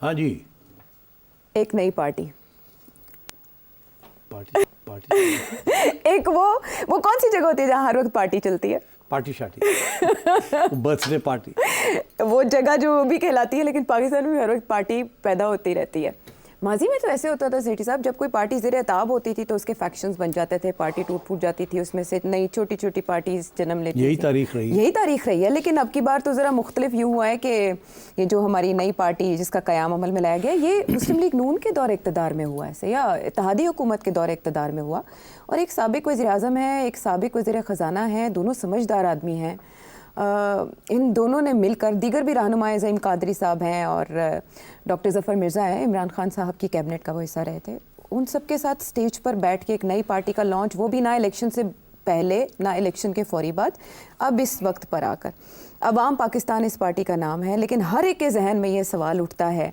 ہاں جی ایک نئی پارٹی پارٹی ایک وہ کون سی جگہ ہوتی ہے جہاں ہر وقت پارٹی چلتی ہے؟ پارٹی شارٹی برتھ ڈے پارٹی. وہ جگہ جو بھی کہلاتی ہے، لیکن پاکستان میں بھی ہر وقت پارٹی پیدا ہوتی رہتی ہے. ماضی میں تو ایسے ہوتا تھا سیٹھی صاحب، جب کوئی پارٹی زیر عتاب ہوتی تھی تو اس کے فیکشنز بن جاتے تھے، پارٹی ٹوٹ پھوٹ جاتی تھی، اس میں سے نئی چھوٹی چھوٹی پارٹیز جنم لیتی تھی. یہی تاریخ رہی ہے. لیکن اب کی بار تو ذرا مختلف یوں ہوا ہے کہ یہ جو ہماری نئی پارٹی جس کا قیام عمل میں لایا گیا، یہ مسلم لیگ نون کے دور اقتدار میں ہوا ایسے، یا اتحادی حکومت کے دور اقتدار میں ہوا، اور ایک سابق وزیر اعظم ہے، ایک سابق وزیر خزانہ ہے، دونوں سمجھدار آدمی ہیں. ان دونوں نے مل کر، دیگر بھی رہنما عظیم قادری صاحب ہیں اور ڈاکٹر ظفر مرزا ہیں، عمران خان صاحب کی کیبنٹ کا وہ حصہ رہے تھے، ان سب کے ساتھ سٹیج پر بیٹھ کے ایک نئی پارٹی کا لانچ، وہ بھی نہ الیکشن سے پہلے نہ الیکشن کے فوری بعد، اب اس وقت پر آ کر. عوام پاکستان اس پارٹی کا نام ہے، لیکن ہر ایک کے ذہن میں یہ سوال اٹھتا ہے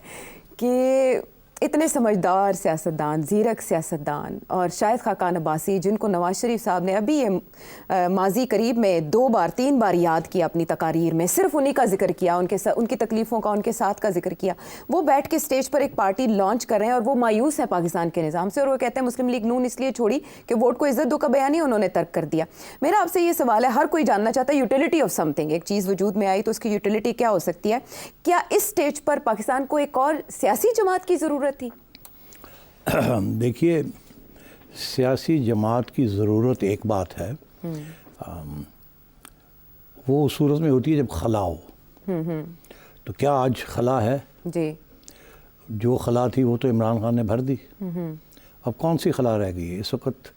کہ اتنے سمجھدار سیاستدان، زیرک سیاستدان، اور شاہد خاقان عباسی جن کو نواز شریف صاحب نے ابھی یہ ماضی قریب میں 2 بار 3 بار یاد کیا اپنی تقاریر میں، صرف انہی کا ذکر کیا، ان کی تکلیفوں کا، ان کے ساتھ کا ذکر کیا، وہ بیٹھ کے سٹیج پر ایک پارٹی لانچ کر رہے ہیں اور وہ مایوس ہے پاکستان کے نظام سے، اور وہ کہتے ہیں مسلم لیگ نون اس لیے چھوڑی کہ ووٹ کو عزت دو کا بیان ہی انہوں نے ترک کر دیا. میرا آپ سے یہ سوال ہے، ہر کوئی جاننا چاہتا ہے یوٹیلٹی آف سم تھنگ، ایک چیز وجود میں آئی تو اس کی یوٹیلٹی کیا ہو سکتی ہے؟ کیا اس سٹیج پر پاکستان کو ایک اور سیاسی جماعت کی ضرورت تھی؟ دیکھیے، سیاسی جماعت کی ضرورت ایک بات ہے، وہ اس صورت میں ہوتی ہے جب خلا ہو. تو کیا آج خلا ہے؟ جی، جو خلا تھی وہ تو عمران خان نے بھر دی. اب کون سی خلا رہ گئی ہے؟ اس وقت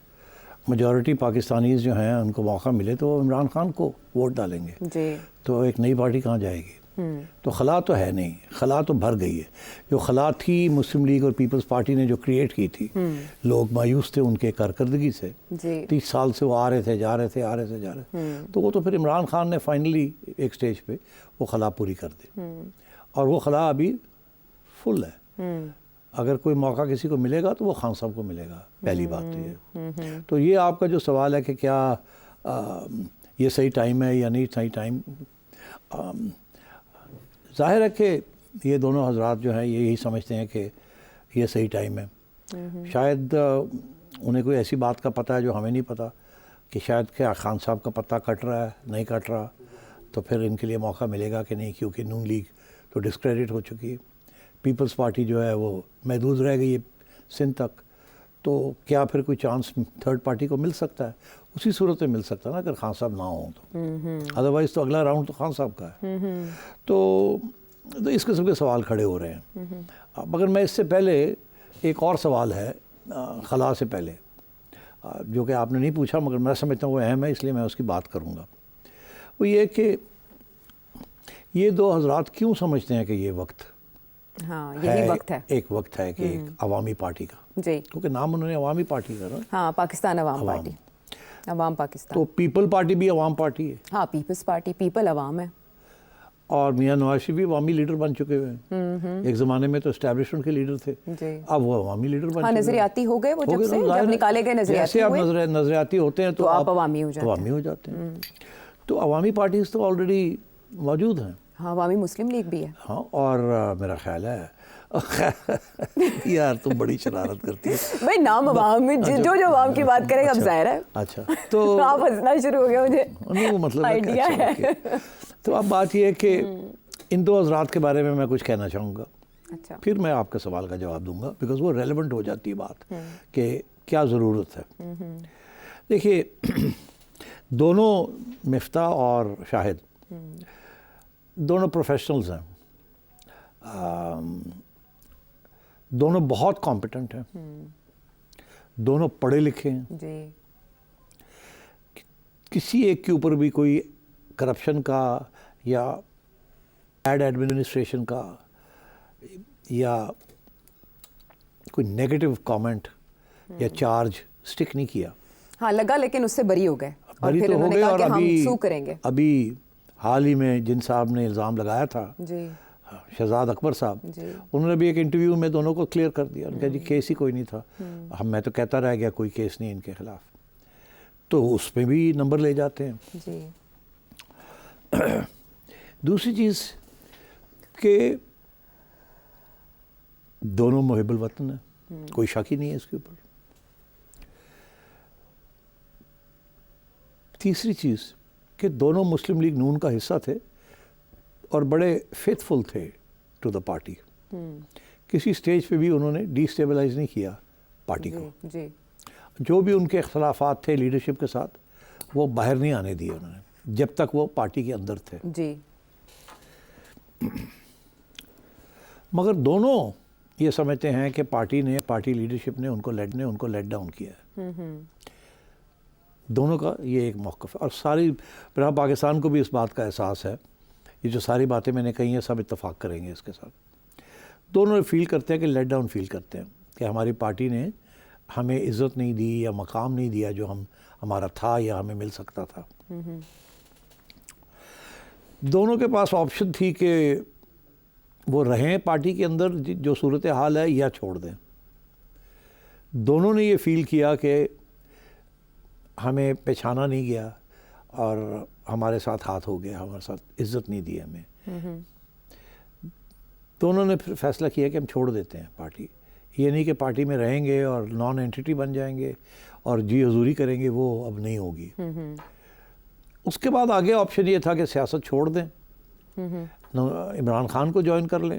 میجورٹی پاکستانیز جو ہیں ان کو موقع ملے تو وہ عمران خان کو ووٹ ڈالیں گے. جی، تو ایک نئی پارٹی کہاں جائے گی؟ تو خلا تو ہے نہیں، خلا تو بھر گئی ہے. جو خلا تھی مسلم لیگ اور پیپلز پارٹی نے جو کریٹ کی تھی، لوگ مایوس تھے ان کے کارکردگی سے. 30 سال سے وہ آ رہے تھے، جا رہے تھے، تو وہ تو پھر عمران خان نے فائنلی ایک سٹیج پہ وہ خلا پوری کر دی، اور وہ خلا ابھی فل ہے. اگر کوئی موقع کسی کو ملے گا تو وہ خان صاحب کو ملے گا، پہلی بات تو یہ. تو یہ آپ کا جو سوال ہے کہ کیا یہ صحیح ٹائم ہے یا نہیں صحیح ٹائم، ظاہر ہے کہ یہ دونوں حضرات جو ہیں یہ یہی سمجھتے ہیں کہ یہ صحیح ٹائم ہے. شاید انہیں کوئی ایسی بات کا پتہ ہے جو ہمیں نہیں پتہ، کہ شاید کیا خان صاحب کا پتہ کٹ رہا ہے، نہیں کٹ رہا، تو پھر ان کے لیے موقع ملے گا کہ نہیں، کیونکہ نون لیگ تو ڈسکریڈٹ ہو چکی ہے. پیپلز پارٹی جو ہے وہ محدود رہ گئی ہے سندھ تک. تو کیا پھر کوئی چانس تھرڈ پارٹی کو مل سکتا ہے؟ اسی صورت میں مل سکتا ہے نا، اگر خان صاحب نہ ہوں تو. ادروائز تو اگلا راؤنڈ تو خان صاحب کا ہے. تو اس قسم کے سوال کھڑے ہو رہے ہیں. مگر میں اس سے پہلے ایک اور سوال ہے خلا سے پہلے، جو کہ آپ نے نہیں پوچھا مگر میں سمجھتا ہوں وہ اہم ہے، اس لیے میں اس کی بات کروں گا. وہ یہ کہ یہ دو حضرات کیوں سمجھتے ہیں کہ یہ وقت یہی وقت ہے، ایک وقت ہے کہ ایک عوامی پارٹی کا. جی، کیونکہ نام انہوں نے عوامی پارٹی کا نا. ہاں، پاکستان عوام پارٹی، عوام پاکستان. تو پیپل پارٹی بھی عوام پارٹی ہے. ہاں، پیپلز پارٹی، پیپل عوام ہے. اور میاں نواز شریف بھی عوامی لیڈر بن چکے ہوئے ہیں. ایک زمانے میں تو اسٹیبلشمنٹ کے لیڈر تھے، اب وہ عوامی لیڈر بن چکے ہیں. نظریاتی ہو گئے وہ، جب سے جب نکالے گئے نظریاتی ہوئے، جیسے آپ نظریاتی ہوتے ہیں تو آپ عوامی ہو جاتے ہیں. تو عوامی پارٹیز تو آلریڈی موجود ہیں. ہاں، عوامی مسلم لیگ بھی ہے. ہاں، اور میرا خیال ہے یار تم بڑی شرارت کرتی ہے بھائی، نام عوام میں جو عوام کی بات کرے گا، اب ظاہر ہے. اچھا، تو آپ ہنسنا شروع ہو گیا، مجھے نہیں وہ مطلب آئیڈیا ہے. تو اب بات یہ ہے کہ ان دو حضرات کے بارے میں کچھ کہنا چاہوں گا. اچھا، پھر میں آپ کے سوال کا جواب دوں گا، بیکاز وہ ریلیونٹ ہو جاتی ہے بات کہ کیا ضرورت ہے. دیکھیے، دونوں مفتاح اور شاہد دونوں پروفیشنلز ہیں، دونوں بہت کمپیٹنٹ ہیں، دونوں پڑھے لکھے ہیں. جی، کسی ایک کے اوپر بھی کوئی کرپشن کا یا بیڈ ایڈمنسٹریشن کا یا کوئی نیگیٹو کامنٹ یا چارج سٹک نہیں کیا. ہاں لگا، لیکن اس سے بری ہو گئے، اور بری پھر تو انہوں ہو نے گئے. کہا اور کہ ہم سو کریں گے. ابھی حال ہی میں جن صاحب نے الزام لگایا تھا، جی، شہزاد اکبر صاحب، جی، انہوں نے بھی ایک انٹرویو میں دونوں کو کلیئر کر دیا. انہوں نے کہا جی کیس ہی کوئی نہیں تھا، میں تو کہتا رہ گیا کوئی کیس نہیں ان کے خلاف. تو اس پہ بھی نمبر لے جاتے ہیں. جی. دوسری چیز کہ دونوں محب الوطن ہیں، کوئی شک ہی نہیں ہے اس کے اوپر۔ تیسری چیز کہ دونوں مسلم لیگ نون کا حصہ تھے اور بڑے فیتھفل تھے ٹو دا پارٹی۔ کسی سٹیج پہ بھی انہوں نے ڈی اسٹیبلائز نہیں کیا پارٹی کو۔ جی جو بھی ان کے اختلافات تھے لیڈرشپ کے ساتھ وہ باہر نہیں آنے دیے انہوں نے جب تک وہ پارٹی کے اندر تھے۔ جی مگر دونوں یہ سمجھتے ہیں کہ پارٹی لیڈرشپ نے ان کو لیٹ ڈاؤن کیا ہے۔ دونوں کا یہ ایک موقف ہے، اور ساری پاکستان کو بھی اس بات کا احساس ہے۔ یہ جو ساری باتیں میں نے کہی ہیں سب اتفاق کریں گے اس کے ساتھ۔ دونوں فیل کرتے ہیں کہ لیٹ ڈاؤن فیل کرتے ہیں کہ ہماری پارٹی نے ہمیں عزت نہیں دی یا مقام نہیں دیا جو ہمارا تھا یا ہمیں مل سکتا تھا۔ دونوں کے پاس آپشن تھی کہ وہ رہیں پارٹی کے اندر جو صورتحال ہے یا چھوڑ دیں۔ دونوں نے یہ فیل کیا کہ ہمیں پہچانا نہیں گیا اور ہمارے ساتھ ہاتھ ہو گیا، ہمارے ساتھ عزت نہیں دی ہمیں۔ دونوں نے پھر فیصلہ کیا کہ ہم چھوڑ دیتے ہیں پارٹی۔ یہ نہیں کہ پارٹی میں رہیں گے اور نان اینٹی بن جائیں گے اور جی حضوری کریں گے، وہ اب نہیں ہوگی۔ اس کے بعد آگے آپشن یہ تھا کہ سیاست چھوڑ دیں، عمران خان کو جوائن کر لیں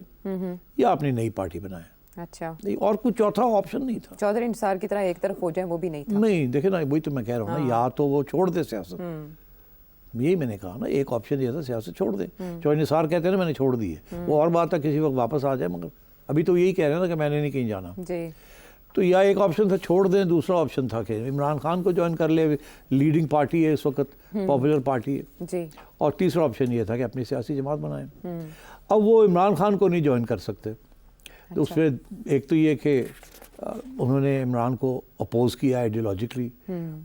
یا اپنی نئی پارٹی بنائیں۔ اچھا، اور کوئی چوتھا آپشن نہیں تھا۔ چودھری انتصار کی طرح ایک طرف ہو جائیں وہ بھی نہیں تھا۔ نہیں، دیکھیں نا، وہی تو میں کہہ رہا ہوں نا، یا تو وہ چھوڑ دے سیاست، یہی میں نے کہا نا، ایک آپشن یہ تھا سیاست چھوڑ دیں۔ چودھری انتصار کہتے ہیں نا میں نے چھوڑ دی ہے، وہ اور بات ہے کسی وقت واپس آ جائے، مگر ابھی تو یہی کہہ رہے ہیں نا کہ میں نے نہیں کہیں جانا۔ جی تو یا ایک آپشن تھا چھوڑ دیں، دوسرا آپشن تھا کہ عمران خان کو جوائن کر لے، لیڈنگ پارٹی ہے اس وقت، پاپولر پارٹی ہے، جی، اور تیسرا آپشن یہ تھا کہ اپنی سیاسی جماعت بنائیں۔ اب وہ عمران خان کو نہیں جوائن کر سکتے، تو اس میں ایک تو یہ کہ انہوں نے عمران کو اپوز کیا آئیڈیالوجیکلی،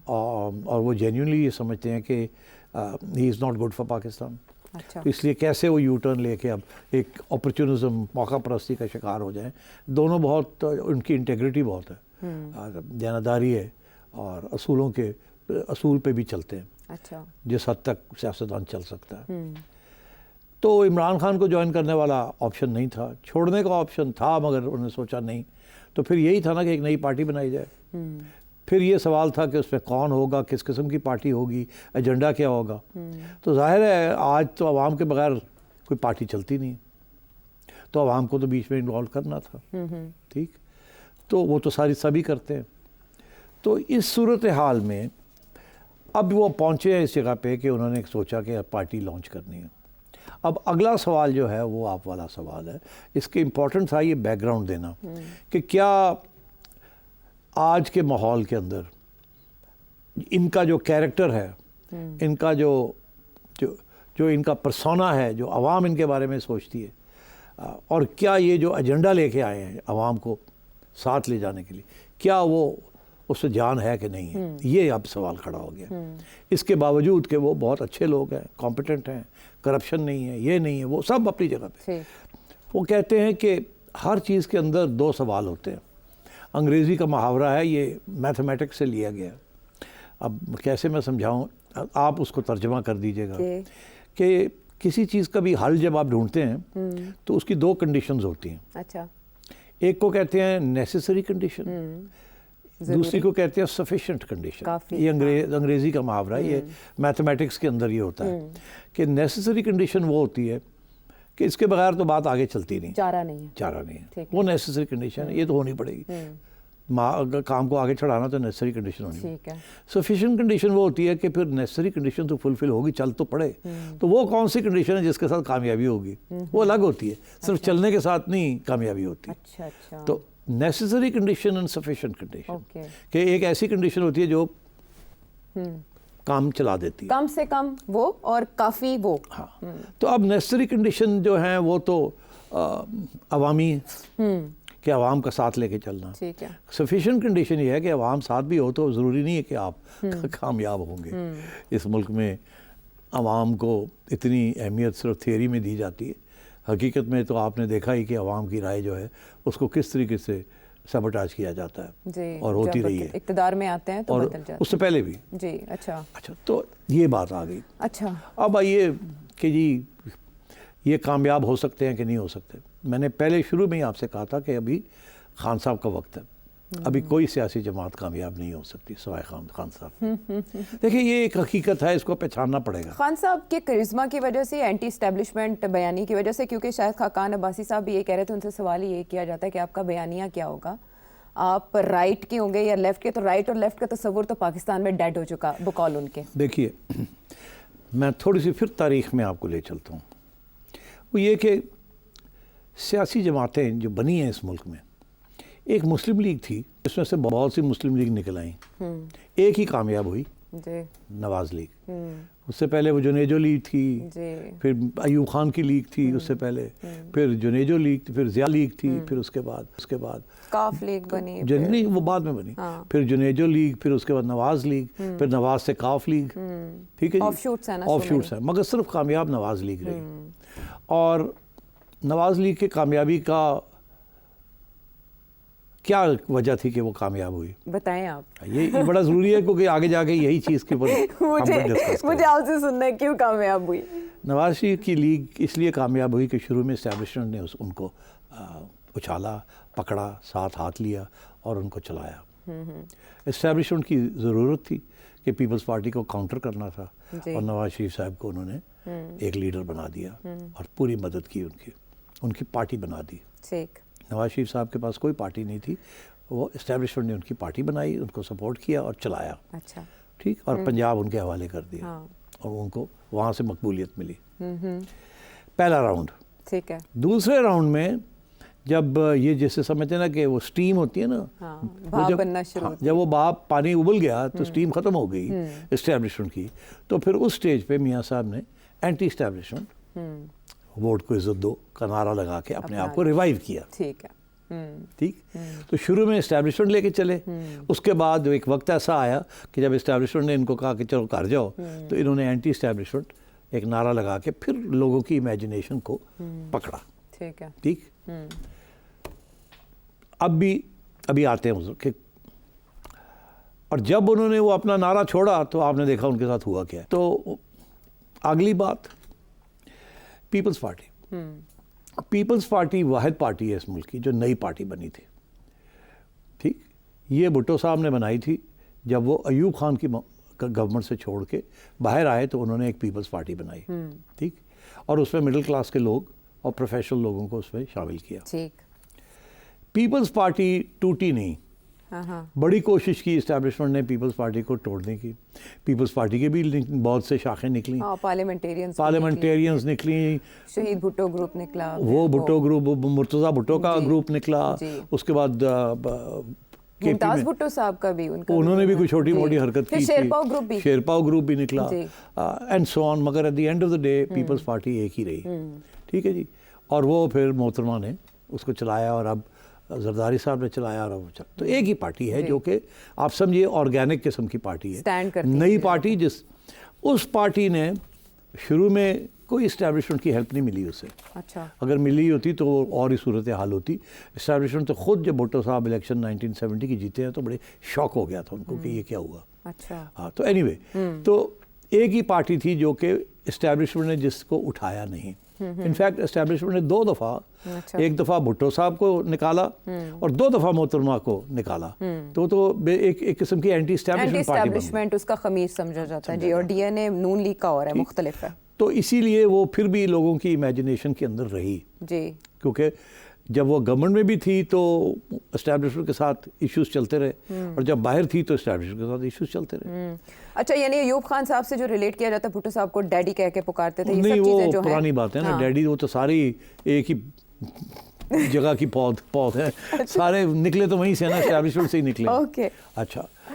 اور وہ جینیونلی یہ سمجھتے ہیں کہ he is not good for Pakistan. اچھا، تو اس لیے کیسے وہ یو ٹرن لے کے اب ایک اپرچونزم، موقع پرستی کا شکار ہو جائیں۔ دونوں بہت، ان کی انٹیگریٹی بہت ہے، دیانتداری ہے، اور اصول پہ بھی چلتے ہیں، اچھا، جس حد تک سیاستدان چل سکتا ہے۔ تو عمران خان کو جوائن کرنے والا آپشن نہیں تھا، چھوڑنے کا آپشن تھا، مگر انہوں نے سوچا نہیں۔ تو پھر یہی تھا نا کہ ایک نئی پارٹی بنائی جائے۔ پھر یہ سوال تھا کہ اس میں کون ہوگا، کس قسم کی پارٹی ہوگی، ایجنڈا کیا ہوگا۔ تو ظاہر ہے آج تو عوام کے بغیر کوئی پارٹی چلتی نہیں، تو عوام کو تو بیچ میں انوالو کرنا تھا، ٹھیک، تو وہ تو سبھی کرتے ہیں۔ تو اس صورتحال میں اب وہ پہنچے ہیں اس جگہ پہ کہ انہوں نے سوچا کہ اب پارٹی لانچ کرنی ہے۔ اب اگلا سوال جو ہے وہ آپ والا سوال ہے، اس کے امپورٹنٹ تھا یہ بیک گراؤنڈ دینا کہ کیا آج کے ماحول کے اندر ان کا جو کیریکٹر ہے، ان کا جو ان کا پرسونا ہے، جو عوام ان کے بارے میں سوچتی ہے، اور کیا یہ جو ایجنڈا لے کے آئے ہیں عوام کو ساتھ لے جانے کے لیے، کیا وہ اس سے جان ہے کہ نہیں ہے، یہ اب سوال کھڑا ہو گیا۔ اس کے باوجود کہ وہ بہت اچھے لوگ ہیں، کمپیٹنٹ ہیں، کرپشن نہیں ہے، یہ نہیں ہے، وہ سب اپنی جگہ پہ۔ وہ کہتے ہیں کہ ہر چیز کے اندر دو سوال ہوتے ہیں۔ انگریزی کا محاورہ ہے، یہ میتھمیٹکس سے لیا گیا۔ اب کیسے میں سمجھاؤں، آپ اس کو ترجمہ کر دیجئے گا کہ کسی چیز کا بھی حل جب آپ ڈھونڈتے ہیں تو اس کی دو کنڈیشنز ہوتی ہیں۔ اچھا، ایک کو کہتے ہیں نیسیسری کنڈیشن، دوسری کو کہتے ہیں سفیشینٹ کنڈیشن۔ یہ انگریزی کا محاورہ ہے، یہ میتھمیٹکس کے اندر یہ ہوتا ہے کہ نیسیسری کنڈیشن وہ ہوتی ہے کہ اس کے بغیر تو بات آگے چلتی نہیں، چارہ نہیں ہے، وہ نیسیسری کنڈیشن ہے، یہ تو ہونی پڑے گی، کام کو آگے چڑھانا تو نیسیسری کنڈیشن ہونی ہے۔ سفیشینٹ کنڈیشن وہ ہوتی ہے کہ پھر نیسیسری کنڈیشن تو فلفل ہوگی، چل تو پڑے، تو وہ کون سی کنڈیشن ہے جس کے ساتھ کامیابی ہوگی، وہ الگ ہوتی ہے، صرف چلنے کے ساتھ نہیں کامیابی ہوتی۔ تو necessary condition and sufficient condition, کہ ایک ایسی کنڈیشن ہوتی ہے جو کام چلا دیتی ہے، کم سے کم وہ اور کافی وہ۔ ہاں، تو اب نیسیسری کنڈیشن جو ہیں وہ تو عوامی کہ عوام کا ساتھ لے کے چلنا۔ سفیشینٹ کنڈیشن یہ ہے کہ عوام ساتھ بھی ہو تو ضروری نہیں ہے کہ آپ کامیاب ہوں گے۔ اس ملک میں عوام کو اتنی اہمیت صرف تھیوری میں دی جاتی ہے، حقیقت میں تو آپ نے دیکھا ہی کہ عوام کی رائے جو ہے اس کو کس طریقے سے سیبوٹاج کیا جاتا ہے، اور ہوتی رہی ہے، اقتدار میں آتے ہیں تو اور بدل جاتے ہیں، اس سے پہلے بھی۔ جی، اچھا، تو یہ بات آ گئی۔ اچھا، اب آئیے کہ جی یہ کامیاب ہو سکتے ہیں کہ نہیں ہو سکتے. میں نے پہلے شروع میں ہی آپ سے کہا تھا کہ ابھی خان صاحب کا وقت ہے, ابھی کوئی سیاسی جماعت کامیاب نہیں ہو سکتی سوائے خان صاحب. دیکھیں یہ ایک حقیقت ہے, اس کو پہچاننا پڑے گا. خان صاحب کے کرزما کی وجہ سے, اینٹی اسٹیبلشمنٹ بیانی کی وجہ سے, کیونکہ شاید خاقان عباسی صاحب بھی یہ کہہ رہے تھے, ان سے سوال یہ کیا جاتا ہے کہ آپ کا بیانیہ کیا ہوگا, آپ رائٹ کے ہوں گے یا لیفٹ کے؟ تو رائٹ اور لیفٹ کا تصور تو پاکستان میں ڈیڈ ہو چکا بقول ان کے. دیکھیے میں تھوڑی سی پھر تاریخ میں آپ کو لے چلتا ہوں. وہ یہ کہ سیاسی جماعتیں جو بنی ہیں اس ملک میں, ایک مسلم لیگ تھی, اس میں سے بہت سی مسلم لیگ نکل آئیں, ایک ہی کامیاب ہوئی, نواز لیگ. اس سے پہلے وہ جنیجو لیگ تھی, پھر ایوب خان کی لیگ تھی, اس سے پہلے پھر جنیجو لیگ تھی, پھر ضیاء لیگ تھی, پھر اس کے بعد کاف لیگ بنی, نہیں وہ بعد میں بنی, پھر جنیجو لیگ, پھر اس کے بعد نواز لیگ, پھر نواز سے کاف لیگ. ٹھیک ہے جی, آف شوٹس ہیں, مگر صرف کامیاب نواز لیگ رہی. اور نواز لیگ کی کامیابی کا کیا وجہ تھی کہ وہ کامیاب ہوئی؟ بتائیں آپ. یہ بڑا ضروری ہے کیونکہ آگے جا کے یہی چیز کے اوپر مجھے آپ سے سننا ہے کیوں کامیاب ہوئی. نواز شریف کی لیگ اس لیے کامیاب ہوئی کہ شروع میں اسٹیبلشمنٹ نے ان کو اچھالا, پکڑا, ساتھ ہاتھ لیا اور ان کو چلایا. اسٹیبلشمنٹ کی ضرورت تھی کہ پیپلز پارٹی کو کاؤنٹر کرنا تھا, اور نواز شریف صاحب کو انہوں نے ایک لیڈر بنا دیا اور پوری مدد کی, ان کی پارٹی بنا دی. نواز شریف صاحب کے پاس کوئی پارٹی نہیں تھی, وہ اسٹیبلشمنٹ نے ان کی پارٹی بنائی, ان کو سپورٹ کیا اور چلایا. ٹھیک, اور پنجاب ان کے حوالے کر دیا, اور ان کو وہاں سے مقبولیت ملی. پہلا راؤنڈ. ٹھیک ہے. دوسرے راؤنڈ میں جب یہ جیسے سمجھتے ہیں نا کہ وہ سٹیم ہوتی ہے نا, جب وہ بھاپ پانی ابل گیا تو سٹیم ختم ہو گئی اسٹیبلشمنٹ کی, تو پھر اس سٹیج پہ میاں صاحب نے اینٹی اسٹیبلشمنٹ, ووٹ کو عزت دو کا نعرہ لگا کے اپنے آپ کو ریوائیو کیا. ٹھیک ہے. ٹھیک, تو شروع میں اسٹیبلشمنٹ لے کے چلے, اس کے بعد ایک وقت ایسا آیا کہ جب اسٹیبلشمنٹ نے ان کو کہا کہ چلو کر جاؤ, تو انہوں نے اینٹی اسٹیبلشمنٹ ایک نعرہ لگا کے پھر لوگوں کی امیجنیشن کو پکڑا. ٹھیک ہے. ٹھیک, ابھی آتے ہیں حضور کہ, اور جب انہوں نے وہ اپنا نعرہ چھوڑا تو آپ نے دیکھا ان کے ساتھ ہوا کیا ہے. تو اگلی بات, پیپلز پارٹی. پیپلز پارٹی واحد پارٹی ہے اس ملک کی جو نئی پارٹی بنی تھی. ٹھیک, یہ بھٹو صاحب نے بنائی تھی. جب وہ ایوب خان کی گورنمنٹ سے چھوڑ کے باہر آئے تو انہوں نے ایک پیپلز پارٹی بنائی. ٹھیک, اور اس میں مڈل کلاس کے لوگ اور پروفیشنل لوگوں کو اس میں شامل کیا. پیپلز پارٹی ٹوٹی نہیں, بڑی کوشش کی اسٹیبلشمنٹ نے پیپلز پارٹی کو توڑنے کی. پیپلز پارٹی کے بھی بہت سے شاخیں نکلیں, پارلیمنٹیرینز نکلیں, شہید بھٹو گروپ نکلا, وہ بھٹو گروپ, مرتضیٰ بھٹو کا گروپ نکلا, اس کے بعد ممتاز بھٹو صاحب کا بھی, انہوں نے بھی کوئی چھوٹی موٹی حرکت کی, شیرپاؤ گروپ بھی نکلا, اینڈ سو آن. مگر at the end of the day Peoples Party ایک ہی رہی. ٹھیک ہے جی, اور وہ پھر محترمہ نے اس کو چلایا, اور اب زرداری صاحب نے چلایا, اور تو ایک ہی پارٹی ہے جو کہ آپ سمجھیے آرگینک قسم کی پارٹی ہے, نئی پارٹی. اس پارٹی نے شروع میں کوئی اسٹیبلشمنٹ کی ہیلپ نہیں ملی اسے. اگر ملی ہوتی تو اور ہی صورت حال ہوتی. اسٹیبلشمنٹ تو خود جب بھٹو صاحب الیکشن 1970 کی جیتے ہیں تو بڑے شوق ہو گیا تھا ان کو کہ یہ کیا ہوا. ہاں, تو اینی وے, تو ایک ہی پارٹی تھی جو کہ اسٹیبلشمنٹ نے جس کو اٹھایا نہیں. انفیکٹ اسٹیبلشمنٹ نے 2 دفعہ, ایک دفعہ بھٹو صاحب کو نکالا اور 2 دفعہ محترمہ کو نکالا. تو ایک قسم کی اینٹی اسٹیبلشمنٹ اس کا خمیر سمجھا جاتا ہے جی, اور ڈی این اے نون لیگ کا اور ہے, مختلف ہے. تو اسی لیے وہ پھر بھی لوگوں کی امیجنیشن کے اندر رہی جی, کیونکہ جب وہ گورنمنٹ میں بھی تھی تو اسٹیبلشمنٹ کے ساتھ ایشوز چلتے رہے, اور جب باہر تھی تو اسٹیبلشمنٹ کے ساتھ ایشوز چلتے رہے. اچھا, یعنی ایوب خان صاحب سے جو ریلیٹ کیا جاتا ہے, بھٹو صاحب کو ڈیڈی کہہ کے پکارتے تھے, نہیں وہ پرانی بات ہے نا, ڈیڈی وہ تو ساری ایک ہی جگہ کی پود ہے, سارے نکلے تو وہیں سے نا, اسٹیبلشمنٹ سے ہی نکلے. اچھا,